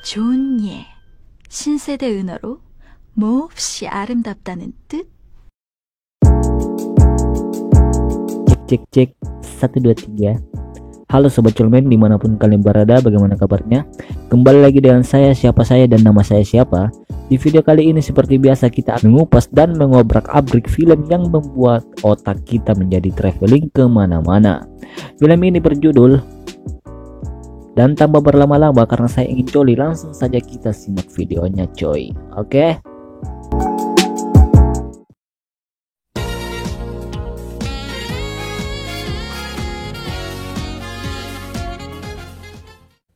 좋은 예, 신세대 은어로 몹시 아름답다는 뜻? Cek cek 1 2 3. Halo sobat Culmen dimanapun kalian berada, bagaimana kabarnya? Kembali lagi dengan saya, siapa saya dan nama saya siapa. Di video kali ini seperti biasa kita akan mengupas dan mengobrak-abrik film yang membuat otak kita menjadi traveling kemana-mana. Film ini berjudul, dan tanpa berlama-lama karena saya ingin coli, langsung saja kita simak videonya coy. Oke?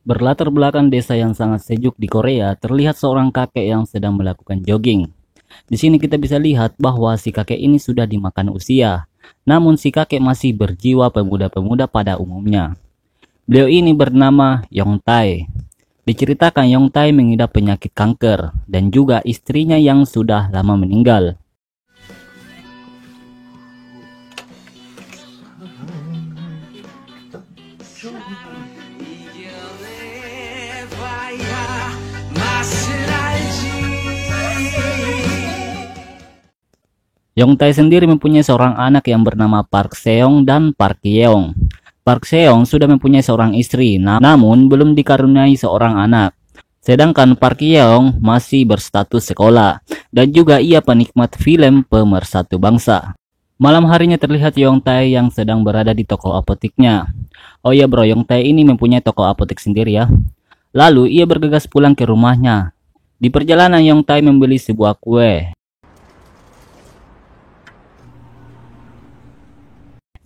Berlatar belakang desa yang sangat sejuk di Korea, terlihat seorang kakek yang sedang melakukan jogging. Di sini kita bisa lihat bahwa si kakek ini sudah dimakan usia, namun si kakek masih berjiwa pemuda-pemuda pada umumnya. Beliau ini bernama Yong Tae. Diceritakan Yong Tae mengidap penyakit kanker dan juga istrinya yang sudah lama meninggal. Yong Tae sendiri mempunyai seorang anak yang bernama Park Seong dan Park Yeong. Park Seong sudah mempunyai seorang istri, namun belum dikaruniai seorang anak. Sedangkan Park Yeong masih berstatus sekolah, dan juga ia penikmat film pemersatu bangsa. Malam harinya terlihat Yong Tae yang sedang berada di toko apotiknya. Oh iya bro, Yong Tae ini mempunyai toko apotik sendiri ya. Lalu ia bergegas pulang ke rumahnya. Di perjalanan Yong Tae membeli sebuah kue.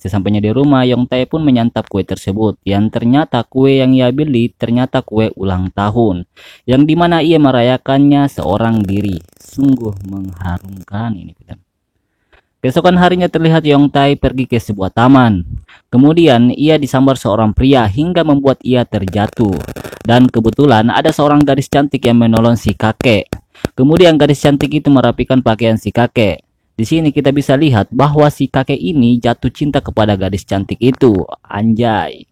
Sesampainya di rumah, Yong Tae pun menyantap kue tersebut, yang ternyata kue yang ia beli ternyata kue ulang tahun, yang dimana ia merayakannya seorang diri. Sungguh mengharumkan ini. Keesokan harinya terlihat Yong Tae pergi ke sebuah taman. Kemudian ia disambar seorang pria hingga membuat ia terjatuh. Dan kebetulan ada seorang gadis cantik yang menolong si kakek. Kemudian gadis cantik itu merapikan pakaian si kakek. Di sini kita bisa lihat bahwa si kakek ini jatuh cinta kepada gadis cantik itu. Anjay.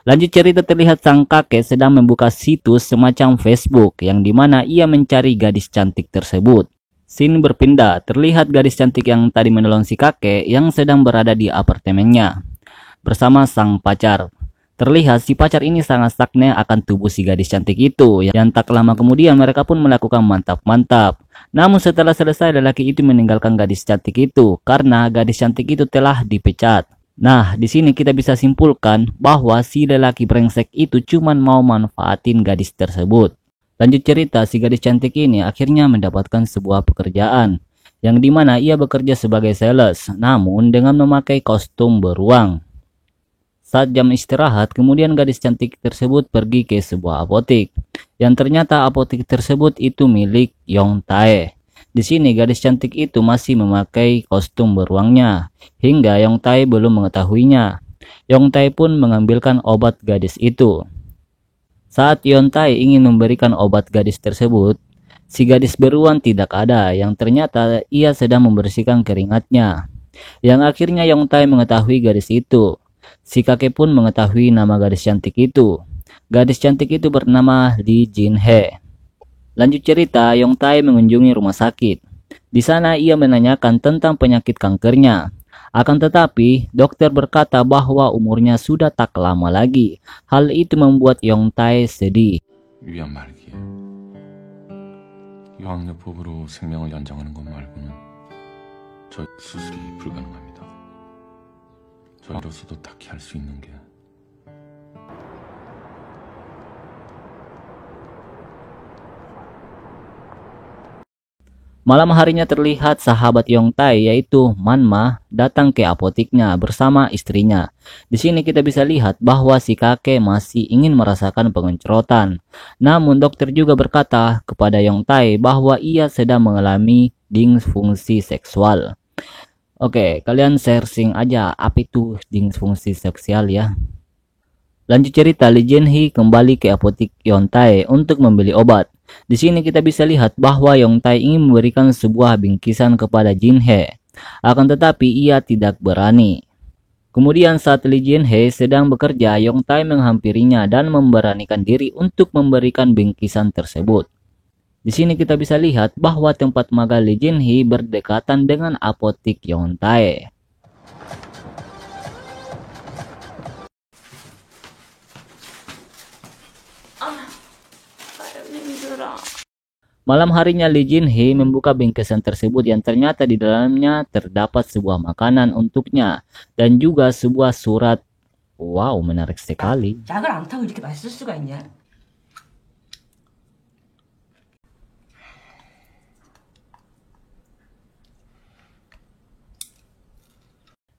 Lanjut cerita, terlihat sang kakek sedang membuka situs semacam Facebook yang dimana ia mencari gadis cantik tersebut. Scene berpindah, terlihat gadis cantik yang tadi menolong si kakek yang sedang berada di apartemennya bersama sang pacar. Terlihat si pacar ini sangat sakne akan tubuh si gadis cantik itu, yang tak lama kemudian mereka pun melakukan mantap-mantap. Namun setelah selesai, lelaki itu meninggalkan gadis cantik itu karena gadis cantik itu telah dipecat. Nah, di sini kita bisa simpulkan bahwa si lelaki brengsek itu cuma mau manfaatin gadis tersebut. Lanjut cerita, si gadis cantik ini akhirnya mendapatkan sebuah pekerjaan, yang dimana ia bekerja sebagai sales, namun dengan memakai kostum beruang. Saat jam istirahat, kemudian gadis cantik tersebut pergi ke sebuah apotik, yang ternyata apotik tersebut itu milik Yong Tae. Di sini gadis cantik itu masih memakai kostum beruangnya, hingga Yong Tae belum mengetahuinya. Yong Tae pun mengambilkan obat gadis itu. Saat Yong Tae ingin memberikan obat gadis tersebut, si gadis beruang tidak ada, yang ternyata ia sedang membersihkan keringatnya. Yang akhirnya Yong Tae mengetahui gadis itu. Si kakek pun mengetahui nama gadis cantik itu. Gadis cantik itu bernama Lee Jin Hee. Lanjut cerita, Yong Tae mengunjungi rumah sakit. Di sana ia menanyakan tentang penyakit kankernya. Akan tetapi, dokter berkata bahwa umurnya sudah tak lama lagi. Hal itu membuat Yong Tae sedih. 위암 말기에 유황요법으로 생명을 연장하는 것 말고는 저 수술이 불가능합니다. 저로서도 딱히 할 수 있는 게 Malam harinya terlihat sahabat Yong Tae yaitu Manma datang ke apotiknya bersama istrinya. Di sini kita bisa lihat bahwa si kakek masih ingin merasakan pengencerotan. Namun dokter juga berkata kepada Yong Tae bahwa ia sedang mengalami disfungsi seksual. Oke, kalian searching aja apa itu disfungsi seksual ya. Lanjut cerita, Lee Jin Hee kembali ke apotik Yong Tae untuk membeli obat. Di sini kita bisa lihat bahwa Yong Tae ingin memberikan sebuah bingkisan kepada Jin Hee. Akan tetapi ia tidak berani. Kemudian saat Lee Jin-hee sedang bekerja, Yong-tae menghampirinya dan memberanikan diri untuk memberikan bingkisan tersebut. Di sini kita bisa lihat bahwa tempat magang Lee Jin-hee berdekatan dengan apotik Yong-tae. Malam harinya Lee Jin-hee membuka bingkisan tersebut yang ternyata di dalamnya terdapat sebuah makanan untuknya dan juga sebuah surat. Wow, menarik sekali. 약을 안 타고 이렇게 맛있을 수가 있냐?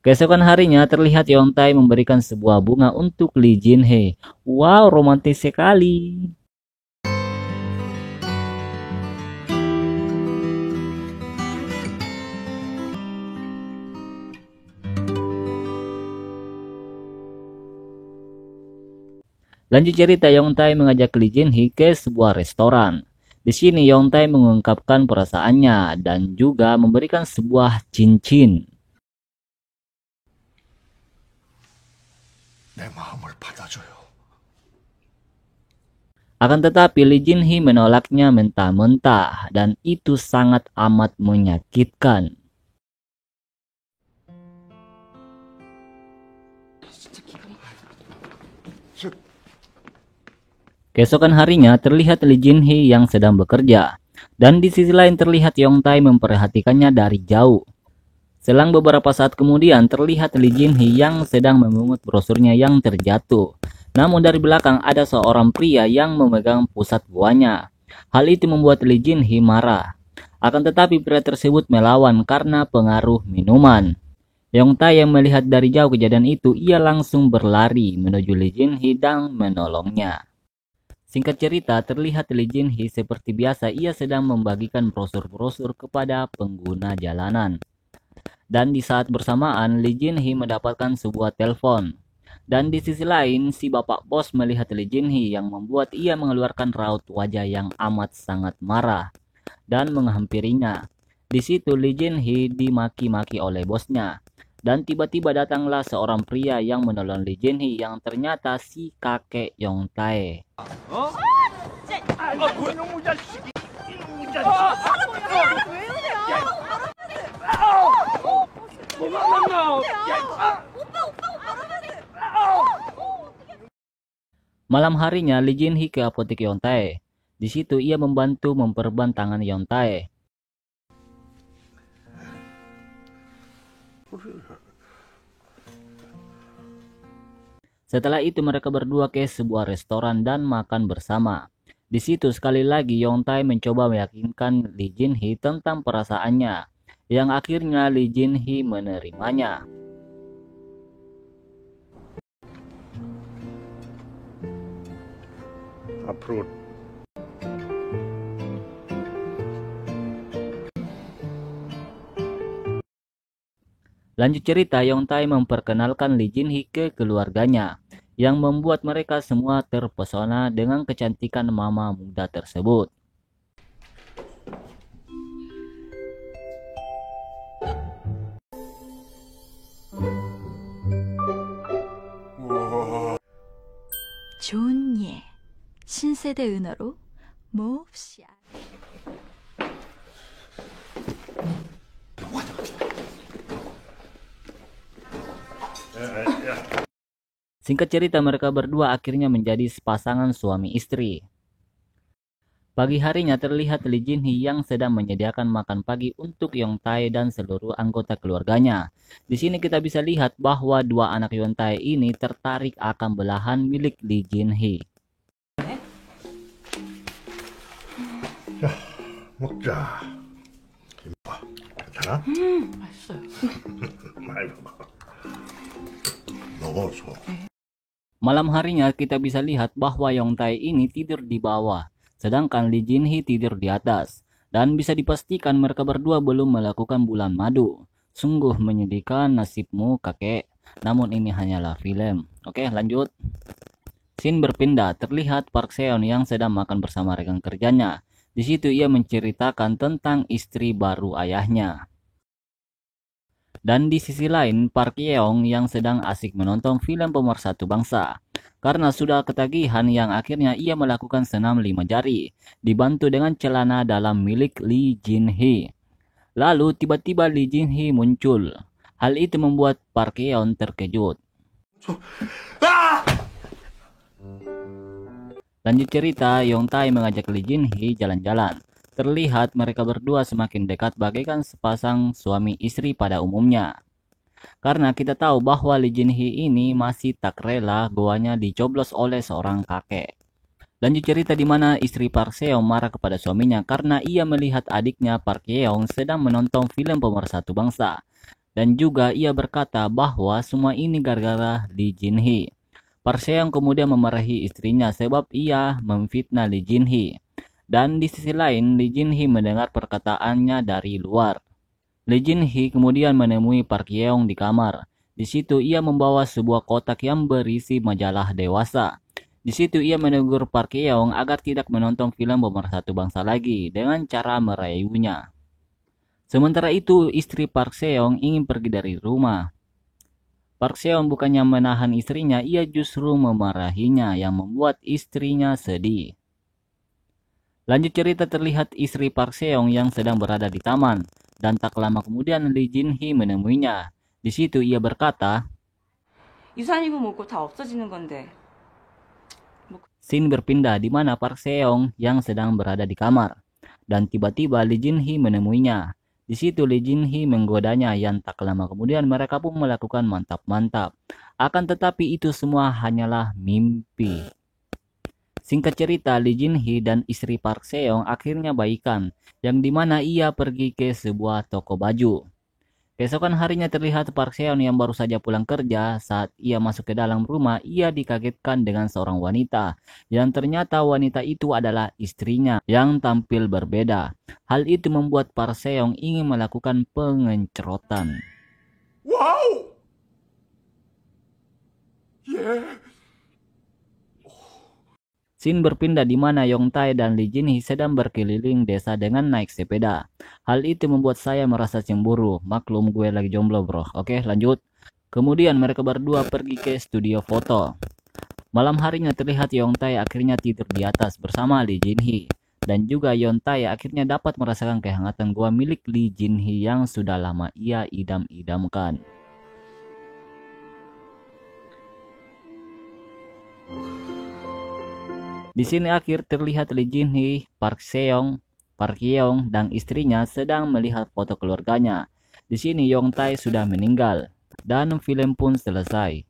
Keesokan harinya terlihat Yong-tae memberikan sebuah bunga untuk Lee Jin-hee. Wow, romantis sekali. Lanjut cerita, Yong-tae mengajak Lee Jin-hee ke sebuah restoran. Di sini Yong-tae mengungkapkan perasaannya dan juga memberikan sebuah cincin. 내 마음을 받아줘요. Akan tetapi Lee Jin-hee menolaknya mentah-mentah dan itu sangat amat menyakitkan. Keesokan harinya terlihat Lee Jin-hee yang sedang bekerja, dan di sisi lain terlihat Yong-tae memperhatikannya dari jauh. Selang beberapa saat kemudian terlihat Lee Jin-hee yang sedang memungut brosurnya yang terjatuh. Namun dari belakang ada seorang pria yang memegang pusat buahnya. Hal itu membuat Lee Jin-hee marah. Akan tetapi pria tersebut melawan karena pengaruh minuman. Yong-tae yang melihat dari jauh kejadian itu, ia langsung berlari menuju Lee Jin-hee dan menolongnya. Singkat cerita, terlihat Lee Jin-hee seperti biasa ia sedang membagikan brosur-brosur kepada pengguna jalanan. Dan di saat bersamaan, Lee Jin-hee mendapatkan sebuah telepon. Dan di sisi lain, si bapak bos melihat Lee Jin-hee yang membuat ia mengeluarkan raut wajah yang amat sangat marah dan menghampirinya. Di situ Lee Jin-hee dimaki-maki oleh bosnya. Dan tiba-tiba datanglah seorang pria yang menolong Lee Jin-hee yang ternyata si kakek Yong-tae. Malam harinya Lee Jin-hee ke apotik Yong-tae. Di situ ia membantu memperban tangan Yong-tae. Setelah itu mereka berdua ke sebuah restoran dan makan bersama. Di situ sekali lagi Yong-tae mencoba meyakinkan Lee Jin-hee tentang perasaannya, yang akhirnya Lee Jin-hee menerimanya. 앞으로 Lanjut cerita, Yong-tae memperkenalkan Lee Jin-hee ke keluarganya, yang membuat mereka semua terpesona dengan kecantikan mama muda tersebut. 좋은 예, 신세대 은어로 몹시 Singkat cerita, mereka berdua akhirnya menjadi pasangan suami istri. Pagi harinya terlihat Lee Jin-hee yang sedang menyediakan makan pagi untuk Yong-tae dan seluruh anggota keluarganya. Di sini kita bisa lihat bahwa dua anak Yong-tae ini tertarik akan belahan milik Lee Jin-hee. 먹자. 이봐, 괜찮아? 맛있어요. 많이 먹어. 먹어줘. Malam harinya kita bisa lihat bahwa Yong-tae ini tidur di bawah, sedangkan Lee Jin-hee tidur di atas. Dan bisa dipastikan mereka berdua belum melakukan bulan madu. Sungguh menyedihkan nasibmu kakek, namun ini hanyalah film. Oke, lanjut. Scene berpindah, terlihat Park Seon yang sedang makan bersama rekan kerjanya. Di situ ia menceritakan tentang istri baru ayahnya. Dan di sisi lain, Park Yeong yang sedang asik menonton film Pemersatu Bangsa. Karena sudah ketagihan yang akhirnya ia melakukan senam 5 jari, dibantu dengan celana dalam milik Lee Jin Hee. Lalu tiba-tiba Lee Jin Hee muncul. Hal itu membuat Park Yeong terkejut. Lanjut cerita, Yong Tae mengajak Lee Jin Hee jalan-jalan. Terlihat mereka berdua semakin dekat bagaikan sepasang suami istri pada umumnya. Karena kita tahu bahwa Lee Jin Hee ini masih tak rela goanya dicoblos oleh seorang kakek. Lanjut cerita di mana istri Park Seong marah kepada suaminya karena ia melihat adiknya Park Yeong sedang menonton film Pemersatu Bangsa. Dan juga ia berkata bahwa semua ini gara-gara Lee Jin Hee. Park Seong kemudian memarahi istrinya sebab ia memfitnah Lee Jin Hee. Dan di sisi lain, Lee Jin Hee mendengar perkataannya dari luar. Lee Jin Hee kemudian menemui Park Yeong di kamar. Di situ ia membawa sebuah kotak yang berisi majalah dewasa. Di situ ia menegur Park Yeong agar tidak menonton film Pemersatu Bangsa lagi dengan cara merayunya. Sementara itu, istri Park Seong ingin pergi dari rumah. Park Seong bukannya menahan istrinya, ia justru memarahinya yang membuat istrinya sedih. Lanjut cerita, terlihat istri Park Seong yang sedang berada di taman. Dan tak lama kemudian Lee Jin Hee menemuinya. Di situ ia berkata, 유산이고 뭐고 다 없어지는 건데. scene berpindah di mana Park Seong yang sedang berada di kamar. Dan tiba-tiba Lee Jin Hee menemuinya. Di situ Lee Jin Hee menggodanya yang tak lama kemudian mereka pun melakukan mantap-mantap. Akan tetapi itu semua hanyalah mimpi. Singkat cerita, Lee Jin Hee dan istri Park Seong akhirnya baikan, yang dimana ia pergi ke sebuah toko baju. Keesokan harinya terlihat Park Seong yang baru saja pulang kerja. Saat ia masuk ke dalam rumah, ia dikagetkan dengan seorang wanita, yang ternyata wanita itu adalah istrinya yang tampil berbeda. Hal itu membuat Park Seong ingin melakukan pengencerotan. 와우! 예. Scene berpindah di mana Yong Tae dan Lee Jin Hee sedang berkeliling desa dengan naik sepeda. Hal itu membuat saya merasa cemburu. Maklum gue lagi jomblo bro. Oke lanjut. Kemudian mereka berdua pergi ke studio foto. Malam harinya terlihat Yong Tae akhirnya tidur di atas bersama Lee Jin Hee. Dan juga Yong Tae akhirnya dapat merasakan kehangatan gua milik Lee Jin Hee yang sudah lama ia idam-idamkan. Di sini akhir terlihat Lee Jin Hee, Park Seong, Park Yeong dan istrinya sedang melihat foto keluarganya. Di sini Yong Tae sudah meninggal dan film pun selesai.